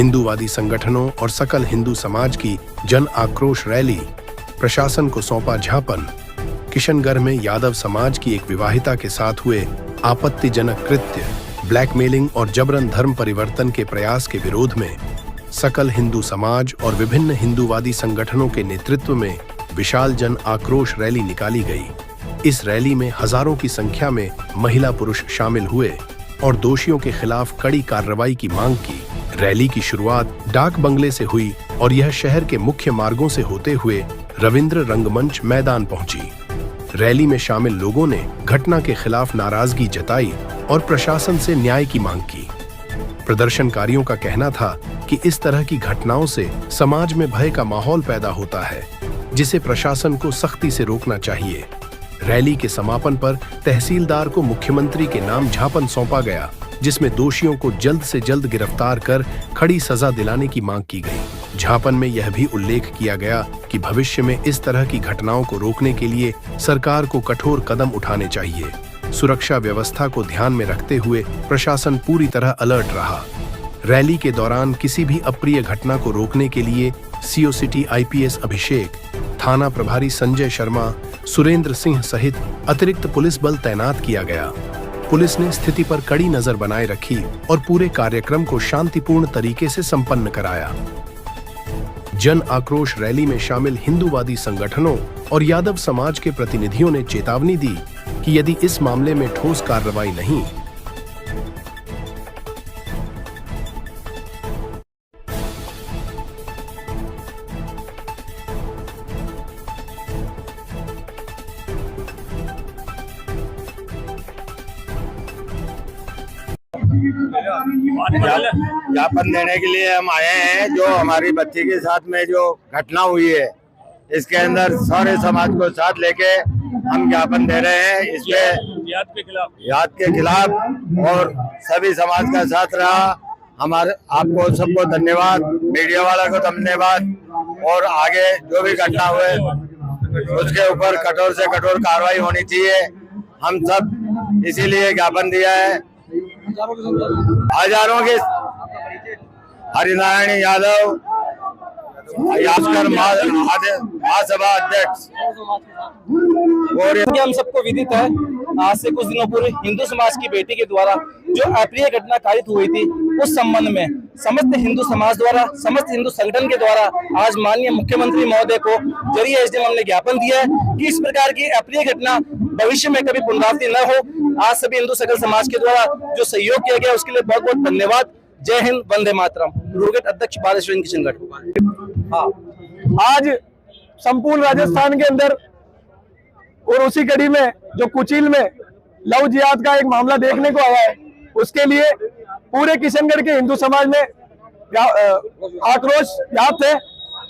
हिंदूवादी संगठनों और सकल हिंदू समाज की जन आक्रोश रैली, प्रशासन को सौंपा ज्ञापन। किशनगढ़ में यादव समाज की एक विवाहिता के साथ हुए आपत्तिजनक कृत्य, ब्लैकमेलिंग और जबरन धर्म परिवर्तन के प्रयास के विरोध में सकल हिंदू समाज और विभिन्न हिंदूवादी संगठनों के नेतृत्व में विशाल जन आक्रोश रैली निकाली गई। इस रैली में हजारों की संख्या में महिला पुरुष शामिल हुए और दोषियों के खिलाफ कड़ी कार्रवाई की मांग की। रैली की शुरुआत डाक बंगले से हुई और यह शहर के मुख्य मार्गों से होते हुए रविंद्र रंगमंच मैदान पहुंची। रैली में शामिल लोगों ने घटना के खिलाफ नाराजगी जताई और प्रशासन से न्याय की मांग की। प्रदर्शनकारियों का कहना था कि इस तरह की घटनाओं से समाज में भय का माहौल पैदा होता है, जिसे प्रशासन को सख्ती से रोकना चाहिए। रैली के समापन पर तहसीलदार को मुख्यमंत्री के नाम ज्ञापन सौंपा गया, जिसमें दोषियों को जल्द से जल्द गिरफ्तार कर खड़ी सजा दिलाने की मांग की गई। ज्ञापन में यह भी उल्लेख किया गया कि भविष्य में इस तरह की घटनाओं को रोकने के लिए सरकार को कठोर कदम उठाने चाहिए। सुरक्षा व्यवस्था को ध्यान में रखते हुए प्रशासन पूरी तरह अलर्ट रहा। रैली के दौरान किसी भी अप्रिय घटना को रोकने के लिए सीओ सिटी आईपीएस अभिषेक, थाना प्रभारी संजय शर्मा, सुरेंद्र सिंह सहित अतिरिक्त पुलिस बल तैनात किया गया। पुलिस ने स्थिति पर कड़ी नजर बनाए रखी और पूरे कार्यक्रम को शांतिपूर्ण तरीके से संपन्न कराया। जन आक्रोश रैली में शामिल हिंदूवादी संगठनों और यादव समाज के प्रतिनिधियों ने चेतावनी दी कि यदि इस मामले में ठोस कार्रवाई नहीं ज्ञापन देने के लिए हम आए हैं। जो हमारी बच्ची के साथ में जो घटना हुई है, इसके अंदर सारे समाज को साथ लेके हम ज्ञापन दे रहे हैं। इसमें याद के खिलाफ और सभी समाज का साथ रहा। हमारे आपको सबको धन्यवाद, मीडिया वाला को धन्यवाद। और आगे जो भी घटना हुए उसके ऊपर कठोर से कठोर कार्रवाई होनी चाहिए। हम सब इसीलिए ज्ञापन दिया है। हजारों के हरिनारायण यादव, यास्कर महासभा अध्यक्ष। और हम सबको विदित है, आज से कुछ दिनों पूर्व हिंदू समाज की बेटी के द्वारा जो अप्रिय घटना कारित हुई थी, उस संबंध में समस्त हिंदू समाज द्वारा, समस्त हिंदू संगठन के द्वारा आज माननीय मुख्यमंत्री महोदय को जरिए एसडीएम हमने ज्ञापन दिया है कि इस प्रकार की अप्रिय घटना भविष्य में कभी पुनरावृत्ति न हो। आज सभी हिंदू सकल समाज के द्वारा जो सहयोग किया गया उसके लिए बहुत बहुत धन्यवाद। जय हिंद, वंदे मातरम। रोगेट अध्यक्ष बालेश्वर किशनगढ़। हाँ, आज संपूर्ण राजस्थान के अंदर और उसी कड़ी में जो कुचिल में लव जिहाद का एक मामला देखने को आया है, उसके लिए पूरे किशनगढ़ के हिंदू समाज में आक्रोश व्याप्त है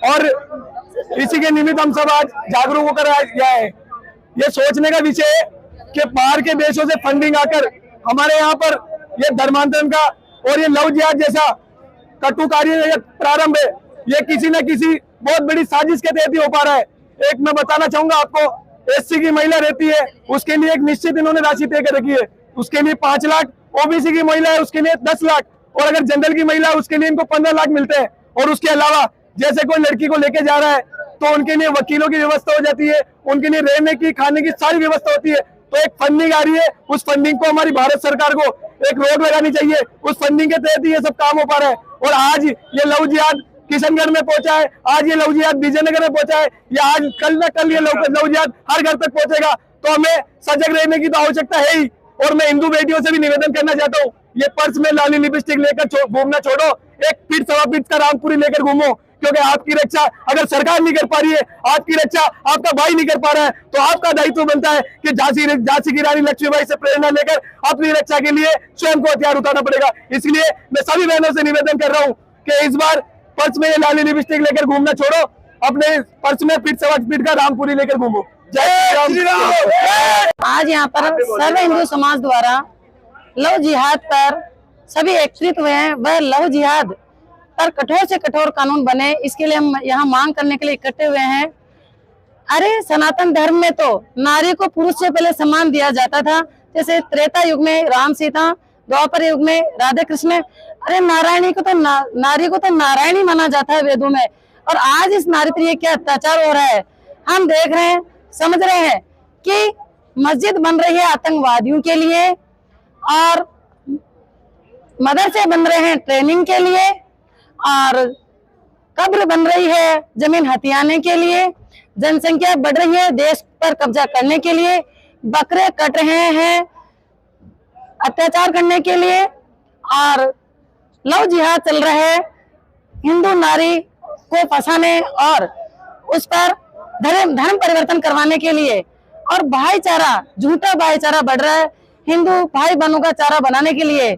और इसी के निमित्त हम सब आज जागरूक होकर गया है। ये सोचने का विषय है कि बाहर के देशों से फंडिंग आकर हमारे यहाँ पर ये धर्मांतरण का और ये लव जिहाद जैसा कटु कार्य प्रारंभ है, ये किसी न किसी बहुत बड़ी साजिश के तहत ही हो पा रहा है। एक मैं बताना चाहूंगा आपको, एससी की महिला रहती है, उसके लिए एक निश्चित इन्होंने राशि तय कर रखी है, उसके लिए 5 लाख, ओबीसी की महिला है उसके लिए 10 लाख, और अगर जनरल की महिला है उसके लिए इनको 15 लाख मिलते हैं। और उसके अलावा जैसे कोई लड़की को लेके जा रहा है तो उनके लिए वकीलों की व्यवस्था हो जाती है, उनके लिए रहने की, खाने की सारी व्यवस्था होती है। तो एक फंडिंग आ रही है, उस फंडिंग को हमारी भारत सरकार को एक रोक लगानी चाहिए। उस फंडिंग के तहत ही ये सब काम हो पा रहा है। और आज ये लव जिहाद किशनगढ़ में पहुंचा है, आज ये लव जिहाद विजयनगर में पहुंचा है, या आज कल न कल ये लव जिहाद हर घर तक पहुंचेगा। तो हमें सजग रहने की तो आवश्यकता है ही। और मैं हिंदू बेटियों से भी निवेदन करना चाहता हूँ, ये पर्स में लाली लिपस्टिक लेकर घूमना छोड़ो, एक फीट सवा फीट का रामपुरी लेकर घूमो, क्योंकि आपकी रक्षा अगर सरकार नहीं कर पा रही है, आपकी रक्षा आपका भाई नहीं कर पा रहा है, तो आपका दायित्व बनता है कि झांसी की रानी लक्ष्मीबाई से प्रेरणा लेकर अपनी रक्षा के लिए स्वयं को हथियार उठाना पड़ेगा। इसलिए मैं सभी बहनों से निवेदन कर रहा हूँ कि इस बार पर्स में ये लाली लिपस्टिक लेकर घूमना छोड़ो, अपने पर्स में फीट सवा फीट का रामपुरी लेकर घूमो। जय श्री राम। आज यहाँ पर सर्व हिंदू समाज द्वारा लव जिहाद पर सभी एकत्रित हुए हैं। वह लव जिहाद पर कठोर से कठोर कानून बने, इसके लिए हम यहाँ मांग करने के लिए इकट्ठे हुए हैं। अरे सनातन धर्म में तो नारी को पुरुष से पहले सम्मान दिया जाता था। जैसे त्रेता युग में राम सीता द्वापर युग में राधे कृष्ण, अरे नारायणी को तो नारी को तो नारायणी माना जाता है वेदों में, और आज इस नारी पर ये क्या अत्याचार हो रहा है। हम देख रहे हैं, समझ रहे हैं कि मस्जिद बन रही है आतंकवादियों के लिए और मदरसे बन रहे हैं ट्रेनिंग के लिए, और कब्र बन रही है जमीन हथियाने के लिए, जनसंख्या बढ़ रही है देश पर कब्जा करने के लिए, बकरे कट रहे हैं अत्याचार करने के लिए, और लव जिहाद चल रहा है हिंदू नारी को फंसाने और उस पर धर्म परिवर्तन करवाने के लिए, और भाईचारा, झूठा भाईचारा बढ़ रहा है हिंदू भाई बहनों का चारा बनाने के लिए।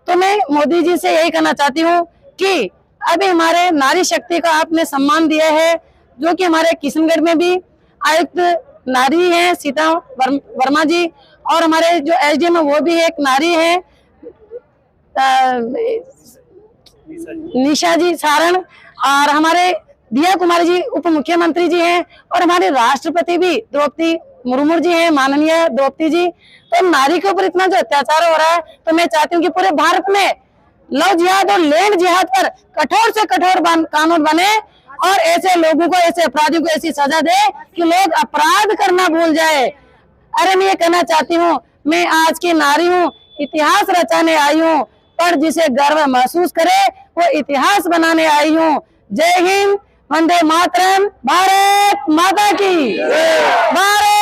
तो मैं मोदी जी से यही कहना चाहती हूँ कि अभी हमारे नारी शक्ति का आपने सम्मान दिया है, जो कि हमारे किशनगढ़ में भी आयुक्त नारी हैं सीता वर्मा जी, और हमारे जो एसडीएम है वो भी एक नारी है निशा जी सारण, और हमारे दिया कुमारी जी उप मुख्यमंत्री जी हैं, और हमारे राष्ट्रपति भी द्रौपदी मुर्मू जी हैं, माननीय द्रौपदी जी। तो नारी के ऊपर इतना जो अत्याचार हो रहा है, तो मैं चाहती हूँ कि पूरे भारत में लव जिहाद और लैंड जिहाद पर कठोर से कठोर कानून बने, और ऐसे लोगों को, ऐसे अपराधियों को ऐसी सजा दे कि लोग अपराध करना भूल जाए। अरे मैं ये कहना चाहती हूँ, मैं आज की नारी हूँ, इतिहास रचाने आई हूँ, पर जिसे गर्व महसूस करे वो इतिहास बनाने आई हूँ। जय हिंद, वंदे मातरम, भारत माता की, भारत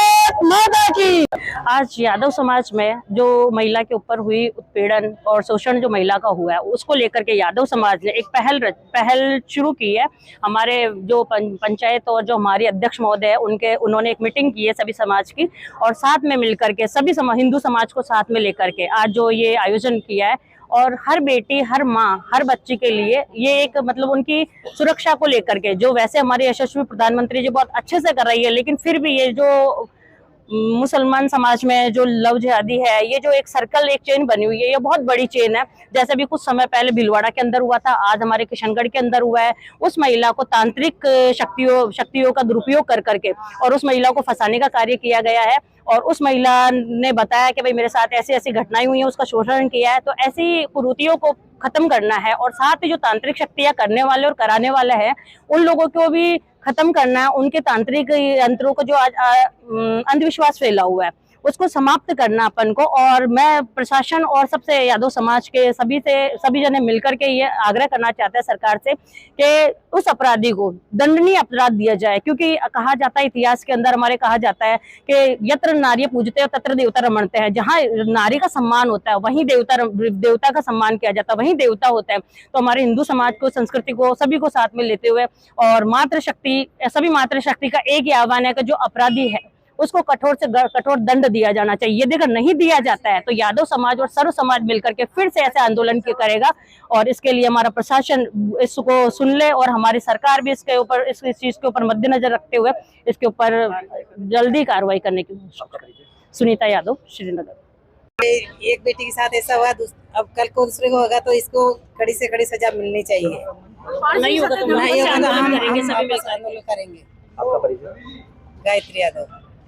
माता की। आज यादव समाज में जो महिला के ऊपर हुई उत्पीड़न और शोषण जो महिला का हुआ है, उसको लेकर के यादव समाज ने एक पहल शुरू की है। हमारे जो पंचायत और जो हमारी अध्यक्ष महोदय है उन्होंने एक मीटिंग की है सभी समाज की, और साथ में मिलकर के सभी हिंदू समाज को साथ में लेकर के आज जो ये आयोजन किया है, और हर बेटी, हर माँ, हर बच्ची के लिए ये एक मतलब उनकी सुरक्षा को लेकर के, जो वैसे हमारे यशस्वी प्रधानमंत्री जी बहुत अच्छे से कर रही है, लेकिन फिर भी ये जो मुसलमान समाज में जो लव जिहादी है, ये जो एक सर्कल, एक चेन बनी हुई है, ये बहुत बड़ी चेन है। जैसे भी कुछ समय पहले भीलवाड़ा के अंदर हुआ था, आज हमारे किशनगढ़ के अंदर हुआ है। उस महिला को तांत्रिक शक्तियों का दुरुपयोग कर करके और उस महिला को फंसाने का कार्य किया गया है, और उस महिला ने बताया कि भाई मेरे साथ ऐसी ऐसी घटनाएं हुई हैं, उसका शोषण किया है। तो ऐसी कुरीतियों को खत्म करना है, और साथ ही जो तांत्रिक शक्तियां करने वाले और कराने वाले हैं, उन लोगों को भी खत्म करना है। उनके तांत्रिक यंत्रों को जो आज अंधविश्वास फैला हुआ है, उसको समाप्त करना अपन को। और मैं प्रशासन और सबसे यादव समाज के सभी जने मिलकर के ये आग्रह करना चाहते हैं सरकार से कि उस अपराधी को दंडनीय अपराध दिया जाए, क्योंकि कहा जाता है, इतिहास के अंदर हमारे कहा जाता है कि यत्र नारी पूजते हैं तत्र देवता रमणते हैं। जहाँ नारी का सम्मान होता है वहीं देवता का सम्मान किया जाता है, वहीं देवता होता है। तो हमारे हिंदू समाज को, संस्कृति को, सभी को साथ में लेते हुए और सभी मातृशक्ति का एक ही आह्वान है कि जो अपराधी है उसको कठोर से कठोर दंड दिया जाना चाहिए। यदि अगर नहीं दिया जाता है तो यादव समाज और सर्व समाज मिलकर के फिर से ऐसे आंदोलन करेगा, और इसके लिए हमारा प्रशासन इसको सुन ले, और हमारी सरकार भी इसके ऊपर, इस चीज के ऊपर मद्देनजर रखते हुए इसके ऊपर जल्दी कार्रवाई करने की कोशिश करें। सुनीता यादव, श्रीनगर। एक बेटी के साथ ऐसा हुआ, अब कल को दूसरे को होगा तो इसको कड़ी से कड़ी सजा मिलनी चाहिए। नहीं होगा तो हम करेंगे। गायत्री यादव।